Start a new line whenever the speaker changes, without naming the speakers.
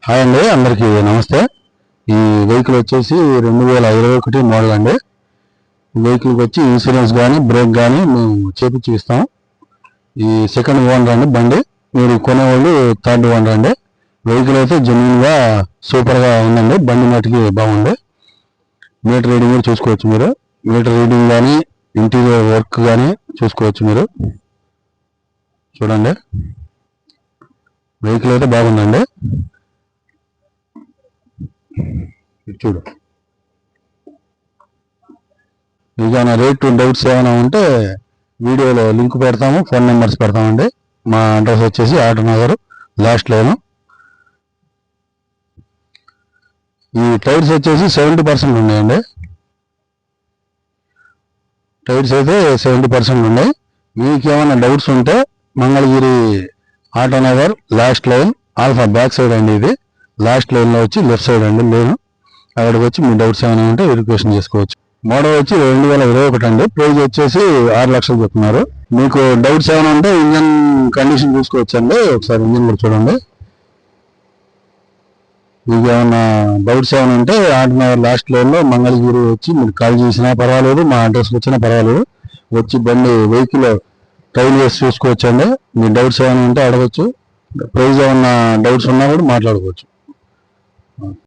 Hi అండి, అందరికీ నమస్తే. ఈ వెహికల్ వచ్చేసి 2021 మోడల్ అండి. వెహికల్కి వచ్చి ఇన్సూరెన్స్ కానీ బ్రేక్ కానీ మేము చేపించి ఇస్తాం. ఈ సెకండ్ ఓనర్ అండి బండి. మీరు కొనేవాళ్ళు థర్డ్ ఓనర్ అండి. వెహికల్ అయితే జెన్యున్గా సూపర్గా ఉందండి. బండి మటుకి బాగుంది. మీటర్ రీడింగ్ కూడా చూసుకోవచ్చు మీరు. మీటర్ రీడింగ్ కానీ ఇంటీరియర్ వర్క్ కానీ చూసుకోవచ్చు మీరు. చూడండి, వెహికల్ అయితే బాగుందండి. చూడు, ఏదైనా రేట్ డౌట్స్ ఏమైనా ఉంటే వీడియోలో లింక్ పెడతాము, ఫోన్ నెంబర్స్ పెడతామండి. మా అడ్రస్ వచ్చేసి ఆటో నగర్ లాస్ట్ లైన్. ఈ టైర్స్ వచ్చేసి 70% ఉన్నాయండి. టైర్స్ అయితే 70% ఉన్నాయి. మీకు ఏమైనా డౌట్స్ ఉంటే Mangalagiri auto Nagar last line alpha back side అండి. ఇది లాస్ట్ లైన్లో వచ్చి లెఫ్ట్ సైడ్ అండి లేను. అక్కడికి వచ్చి మీ డౌట్స్ ఏమైనా ఉంటే వెరిఫికేషన్ చేసుకోవచ్చు. మోడల్ వచ్చి 2021 అండి. ప్రైజ్ వచ్చేసి 6 లక్షలు చెప్తున్నారు. మీకు డౌట్స్ ఏమైనా ఉంటే ఇంజన్ కండిషన్ చూసుకోవచ్చు అండి. ఒకసారి ఇంజన్ కూడా చూడండి. మీకు ఏమైనా డౌట్స్ ఏమైనా ఉంటే ఆటో నగర్ లాస్ట్ లైన్లో మంగళగిరి వచ్చి మీరు కాల్ చేసినా పర్వాలేదు, మా అడ్రస్కి వచ్చినా పర్వాలేదు. వచ్చి బండి వెహికల్ ట్రైల్ చేసి చూసుకోవచ్చు అండి. మీ డౌట్స్ ఏమైనా ఉంటే అడగచ్చు. ప్రైజ్ ఏమైనా డౌట్స్ ఉన్నా కూడా మాట్లాడుకోవచ్చు.